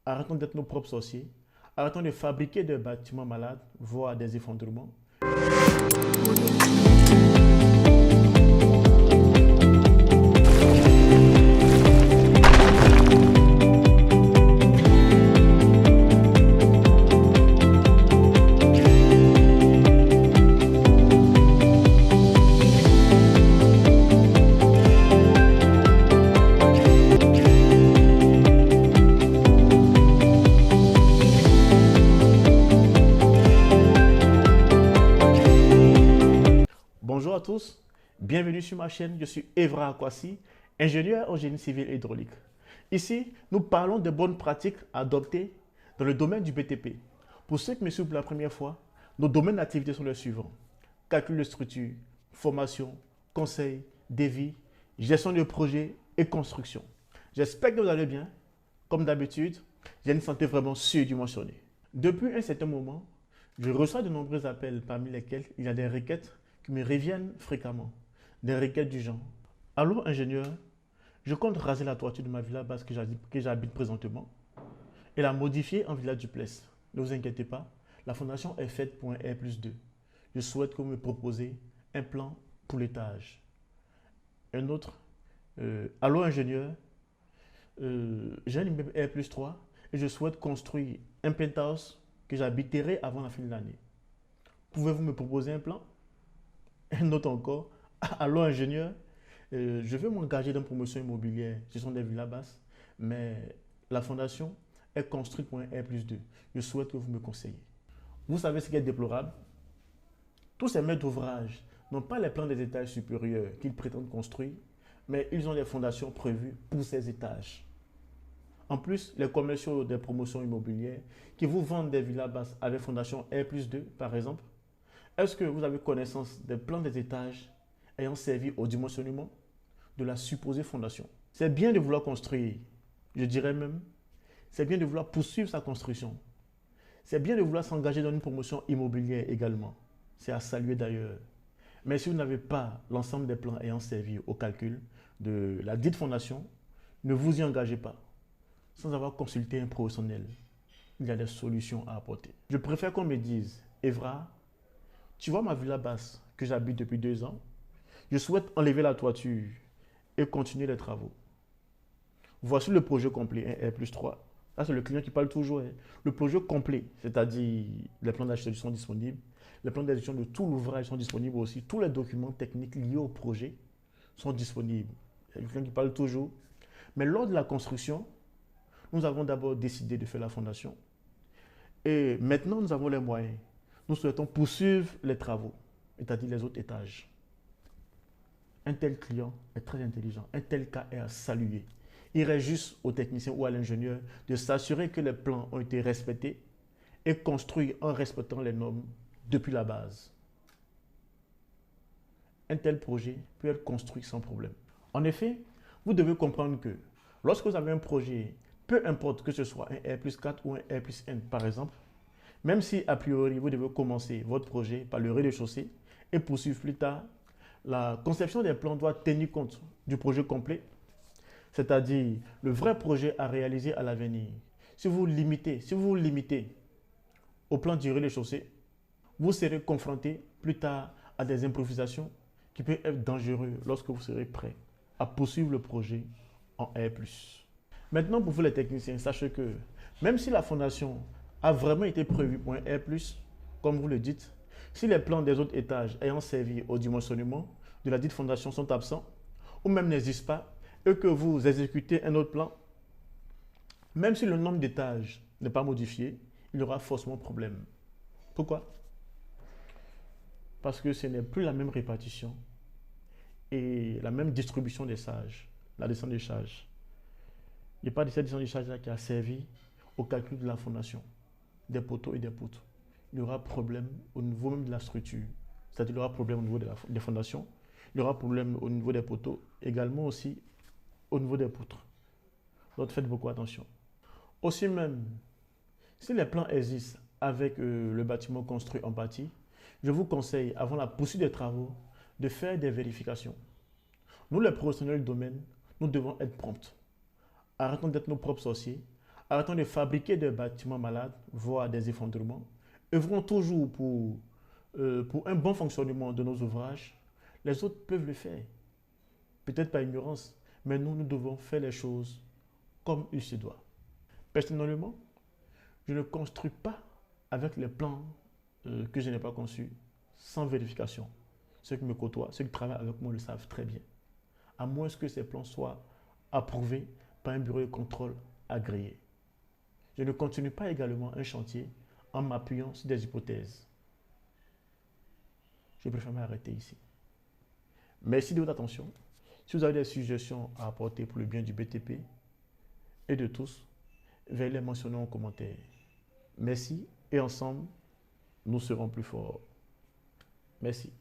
Arrêtons d'être nos propres sorciers. Arrêtons de fabriquer des bâtiments malades, voire des effondrements. Bonjour à tous, bienvenue sur ma chaîne, je suis Evra Akwasi, ingénieur en génie civil et hydraulique. Ici, nous parlons de bonnes pratiques à adopter dans le domaine du BTP. Pour ceux qui me suivent pour la première fois, nos domaines d'activité sont les suivants: calcul de structure, formation, conseil, devis, gestion de projet et construction. J'espère que vous allez bien. Comme d'habitude, j'ai une santé vraiment surdimensionnée. Depuis un certain moment, je reçois de nombreux appels parmi lesquels il y a des requêtes qui me reviennent fréquemment. Des requêtes du genre: allô ingénieur, je compte raser la toiture de ma villa basse que j'habite présentement et la modifier en villa duplex. Ne vous inquiétez pas, la fondation est faite pour un R+2. Je souhaite que vous me proposez un plan pour l'étage. Un autre: allô ingénieur, j'ai un immeuble R+3 et je souhaite construire un penthouse que j'habiterai avant la fin de l'année. Pouvez-vous me proposer un plan? Un autre encore: allô ingénieur, je veux m'engager dans une promotion immobilière. Ce sont des villas basses, mais la fondation est construite pour un R+2. Je souhaite que vous me conseillez. Vous savez ce qui est déplorable? Tous ces maîtres d'ouvrage n'ont pas les plans des étages supérieurs qu'ils prétendent construire, mais ils ont les fondations prévues pour ces étages. En plus, les commerciaux des promotions immobilières qui vous vendent des villas basses avec fondation R+2, par exemple, est-ce que vous avez connaissance des plans des étages ayant servi au dimensionnement de la supposée fondation? C'est bien de vouloir construire, je dirais même, c'est bien de vouloir poursuivre sa construction. C'est bien de vouloir s'engager dans une promotion immobilière également. C'est à saluer d'ailleurs. Mais si vous n'avez pas l'ensemble des plans ayant servi au calcul de la dite fondation, ne vous y engagez pas sans avoir consulté un professionnel. Il y a des solutions à apporter. Je préfère qu'on me dise: Evra, tu vois ma villa basse que j'habite depuis 2 ans, je souhaite enlever la toiture et continuer les travaux. Voici le projet complet, un R+3. Là, c'est le client qui parle toujours. Le projet complet, c'est-à-dire les plans d'architecture sont disponibles, les plans d'exécution de tout l'ouvrage sont disponibles aussi, tous les documents techniques liés au projet sont disponibles. C'est le client qui parle toujours. Mais lors de la construction, nous avons d'abord décidé de faire la fondation. Et maintenant, nous avons les moyens. Nous souhaitons poursuivre les travaux, c'est-à-dire les autres étages. Un tel client est très intelligent. Un tel cas est à saluer. Il reste juste au technicien ou à l'ingénieur de s'assurer que les plans ont été respectés et construits en respectant les normes depuis la base. Un tel projet peut être construit sans problème. En effet, vous devez comprendre que lorsque vous avez un projet, peu importe que ce soit un R+4 ou un R+N par exemple, même si a priori vous devez commencer votre projet par le rez-de-chaussée et poursuivre plus tard, la conception des plans doit tenir compte du projet complet, c'est-à-dire le vrai projet à réaliser à l'avenir. Si vous vous limitez au plan du rez-de-chaussée, vous serez confronté plus tard à des improvisations qui peuvent être dangereuses lorsque vous serez prêt à poursuivre le projet en R+. Maintenant, pour vous les techniciens, sachez que même si la fondation a vraiment été prévue pour un R+, comme vous le dites, si les plans des autres étages ayant servi au dimensionnement de la dite fondation sont absents, ou même n'existent pas, et que vous exécutez un autre plan, même si le nombre d'étages n'est pas modifié, il y aura forcément problème. Pourquoi? Parce que ce n'est plus la même répartition et la même distribution des charges, la descente des charges. Il n'y a pas de cette descente des charges-là qui a servi au calcul de la fondation, des poteaux et des poutres. Il y aura problème au niveau même de la structure, c'est-à-dire il y aura problème au niveau des fondations, il y aura problème au niveau des poteaux, également aussi au niveau des poutres. Donc faites beaucoup attention. Aussi même, si les plans existent avec le bâtiment construit en partie, je vous conseille, avant la poursuite des travaux, de faire des vérifications. Nous, les professionnels du domaine, nous devons être prompts. Arrêtons d'être nos propres sorciers. Arrêtons de fabriquer des bâtiments malades, voire des effondrements. Œuvrons toujours pour un bon fonctionnement de nos ouvrages. Les autres peuvent le faire, peut-être par ignorance, mais nous devons faire les choses comme il se doit. Personnellement, je ne construis pas avec les plans que je n'ai pas conçus, sans vérification. Ceux qui me côtoient, ceux qui travaillent avec moi le savent très bien. À moins que ces plans soient approuvés par un bureau de contrôle agréé. Je ne continue pas également un chantier en m'appuyant sur des hypothèses. Je préfère m'arrêter ici. Merci de votre attention. Si vous avez des suggestions à apporter pour le bien du BTP et de tous, veuillez les mentionner en commentaire. Merci et ensemble, nous serons plus forts. Merci.